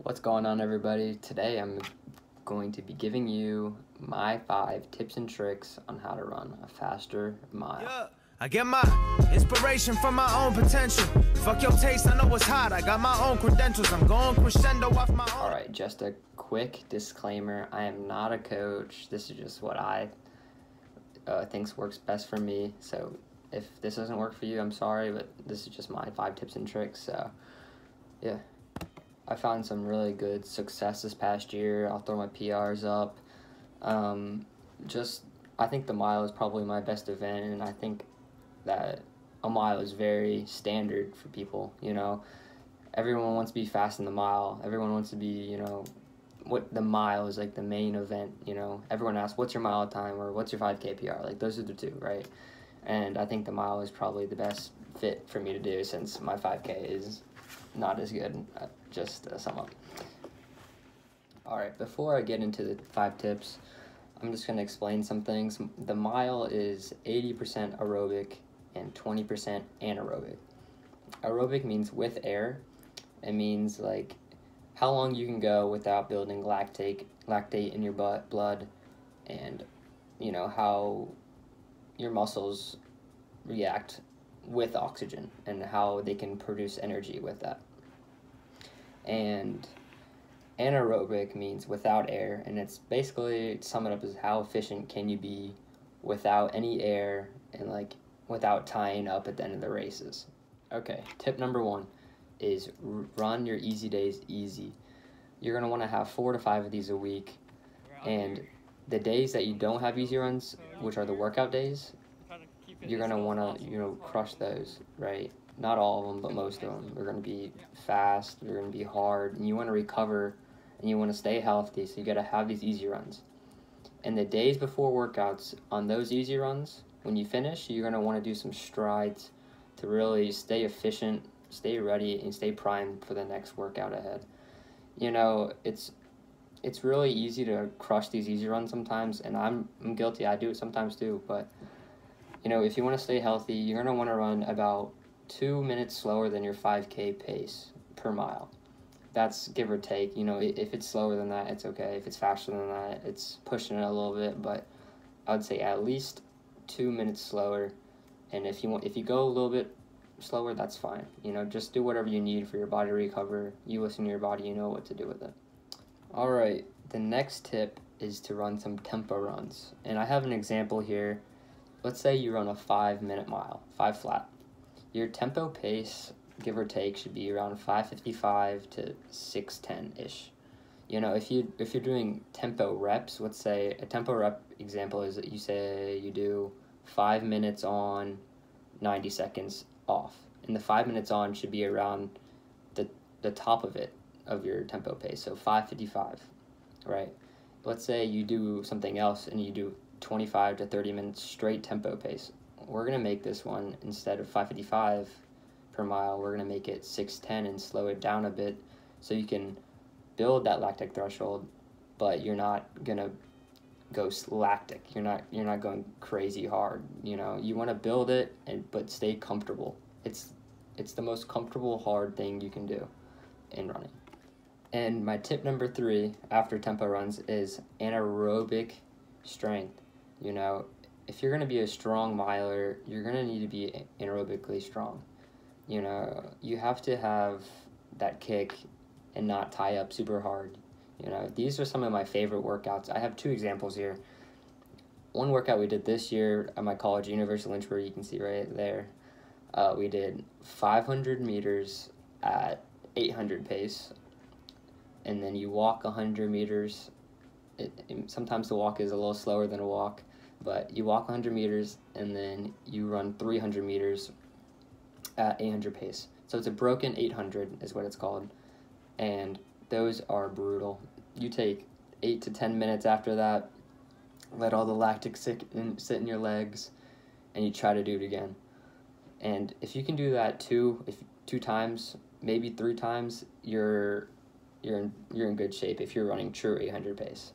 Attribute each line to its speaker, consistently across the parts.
Speaker 1: What's going on, everybody? Today I'm going to be giving you my 5 tips and tricks on how to run a faster mile.
Speaker 2: Yeah, I get my inspiration from my own potential. Fuck your taste, I know it's hot. I got my own credentials. I'm going crescendo off my own.
Speaker 1: Alright, just a quick disclaimer. I am not a coach. This is just what I think works best for me. So if this doesn't work for you, I'm sorry, but this is just my 5 tips and tricks. So yeah. I found some really good success this past year. I'll throw my PRs up. I think the mile is probably my best event, and I think that a mile is very standard for people, you know. Everyone wants to be fast in the mile. Everyone wants to be, you know, what the mile is like the main event, you know. Everyone asks, what's your mile time or what's your 5K PR? Like, those are the two, right? And I think the mile is probably the best fit for me to do since my 5K is not as good. Just to sum up. Alright, before I get into the 5 tips, I'm just going to explain some things. The mile is 80% aerobic and 20% anaerobic. Aerobic means with air. It means like how long you can go without building lactate in your blood, and you know how your muscles react with oxygen and how they can produce energy with that. And anaerobic means without air, and it's basically, to sum it up, is how efficient can you be without any air and like without tying up at the end of the races. Okay, tip number 1 is run your easy days easy. You're going to want to have 4 to 5 of these a week, and the days that you don't have easy runs, which are the workout days, you're going to want to, you know, crush those, right? Not all of them, but most of them. They're going to be fast, they're going to be hard, and you want to recover, and you want to stay healthy, so you got to have these easy runs. And the days before workouts, on those easy runs, when you finish, you're going to want to do some strides to really stay efficient, stay ready, and stay primed for the next workout ahead. You know, it's really easy to crush these easy runs sometimes, and I'm guilty. I do it sometimes too, but you know, if you want to stay healthy, you're going to want to run about 2 minutes slower than your 5K pace per mile. That's give or take. You know, if it's slower than that, it's okay. If it's faster than that, it's pushing it a little bit, but I would say at least 2 minutes slower. And if you go a little bit slower, that's fine. You know, just do whatever you need for your body to recover. You listen to your body, you know what to do with it. All right, the next tip is to run some tempo runs. And I have an example here. Let's say you run a 5-minute mile, 5 flat. Your tempo pace, give or take, should be around 5:55 to 6:10-ish. You know, if you're doing tempo reps, let's say a tempo rep example is that you say you do 5 minutes on, 90 seconds off. And the 5 minutes on should be around the top of it, of your tempo pace, so 5:55, right? Let's say you do something else and you do 25 to 30 minutes straight tempo pace. We're going to make this one, instead of 5:55 per mile, we're going to make it 6:10 and slow it down a bit so you can build that lactic threshold, but you're not going to go lactic. You're not going crazy hard, you know. You want to build it but stay comfortable. It's the most comfortable hard thing you can do in running. And my tip number 3 after tempo runs is anaerobic strength. You know, if you're going to be a strong miler, you're going to need to be anaerobically strong. You know, you have to have that kick and not tie up super hard. You know, these are some of my favorite workouts. I have 2 examples here. One workout we did this year at my college, University of Lynchburg, you can see right there. We did 500 meters at 800 pace, and then you walk 100 meters. Sometimes the walk is a little slower than a walk, but you walk 100 meters and then you run 300 meters at 800 pace. So it's a broken 800 is what it's called, and those are brutal. You take 8 to 10 minutes after that, let all the lactic sit in your legs, and you try to do it again. And if you can do that two times, maybe 3 times, you're in good shape if you're running true 800 pace.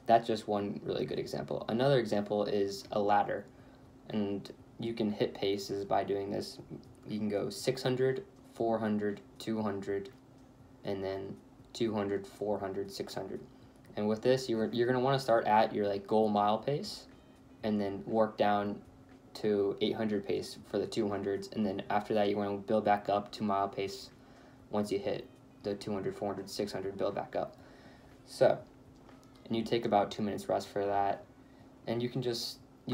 Speaker 1: That's just one really good example. Another example is a ladder, and you can hit paces by doing this. You can go 600, 400, 200, and then 200, 400, 600. And with this, you're going to want to start at your like goal mile pace and then work down to 800 pace for the 200s, and then after that you want to build back up to mile pace once you hit the 200, 400, 600, build back up. So, and you take about 2 minutes rest for that, and you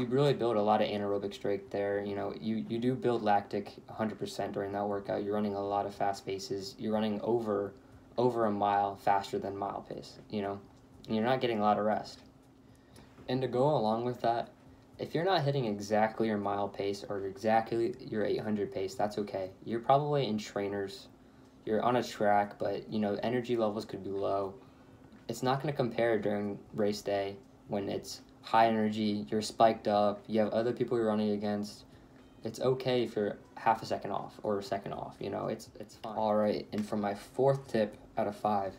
Speaker 1: really build a lot of anaerobic strength there. You know, you do build lactic 100% during that workout. You're running a lot of fast paces. You're running over a mile faster than mile pace, you know, and you're not getting a lot of rest. And to go along with that, if you're not hitting exactly your mile pace or exactly your 800 pace, that's okay. You're probably in trainers. You're on a track, but, you know, energy levels could be low. It's not going to compare during race day when it's high energy, you're spiked up, you have other people you're running against. It's okay if you're half a second off or a second off, you know, it's fine. All right, and for my 4th tip out of 5,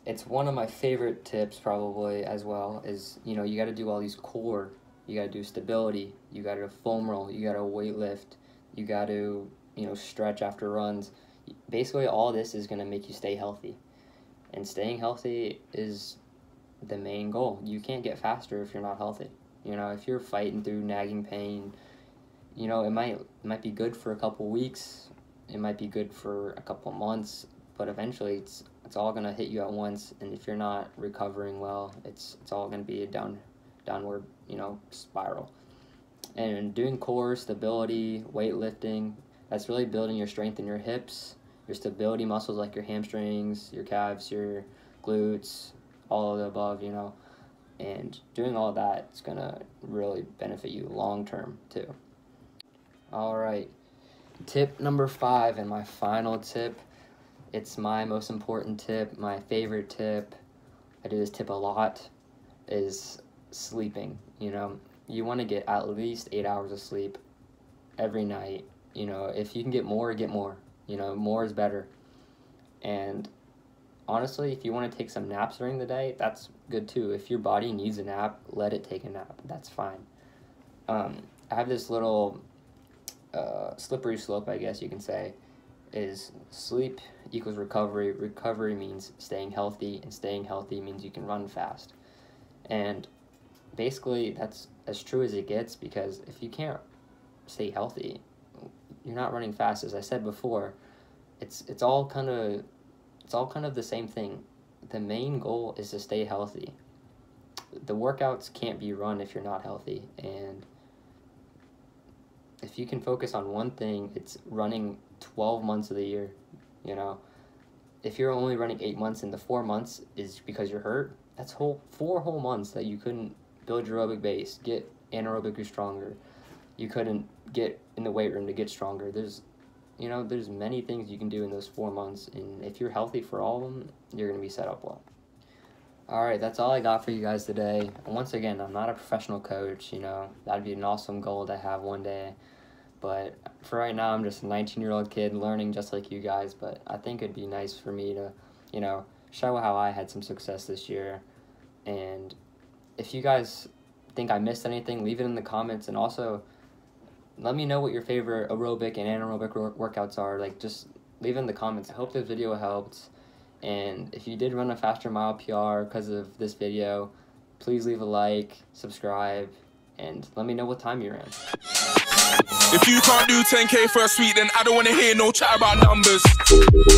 Speaker 1: it's one of my favorite tips probably as well, is, you know, you got to do all these core. You got to do stability, you got to foam roll, you got to weight lift, you got to, you know, stretch after runs. Basically, all this is going to make you stay healthy. And staying healthy is the main goal. You can't get faster if you're not healthy. You know, if you're fighting through nagging pain, you know, it might be good for a couple weeks, it might be good for a couple months, but eventually it's all going to hit you at once, and if you're not recovering well, it's all going to be a downward, you know, spiral. And doing core, stability, weightlifting, that's really building your strength in your hips, your stability muscles like your hamstrings, your calves, your glutes, all of the above, you know. And doing all that is going to really benefit you long term too. All right, tip number 5, and my final tip. It's my most important tip, my favorite tip. I do this tip a lot, is sleeping. You know, you want to get at least 8 hours of sleep every night. You know, if you can get more, get more. You know, more is better. And honestly, if you want to take some naps during the day, that's good too. If your body needs a nap, let it take a nap. That's fine. I have this little slippery slope, I guess you can say, is sleep equals recovery. Recovery means staying healthy, and staying healthy means you can run fast. And basically, that's as true as it gets, because if you can't stay healthy, you're not running fast. As I said before, it's all kind of the same thing. The main goal is to stay healthy. The workouts can't be run if you're not healthy, and if you can focus on one thing, it's running 12 months of the year. You know, if you're only running 8 months and the 4 months is because you're hurt, that's 4 whole months that you couldn't build your aerobic base, get anaerobically stronger. You couldn't get in the weight room to get stronger. There's many things you can do in those 4 months, and if you're healthy for all of them, you're going to be set up well. All right, that's all I got for you guys today. And once again, I'm not a professional coach, you know. That'd be an awesome goal to have one day. But for right now, I'm just a 19-year-old kid learning just like you guys. But I think it'd be nice for me to, you know, show how I had some success this year. And if you guys think I missed anything, leave it in the comments. And also, let me know what your favorite aerobic and anaerobic workouts are. Like, just leave it in the comments. I hope this video helped. And if you did run a faster mile PR because of this video, please leave a like, subscribe, and let me know what time you're in.
Speaker 2: If you can't do 10K first week, then I don't want to hear no chat about numbers.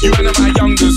Speaker 2: You and my youngers.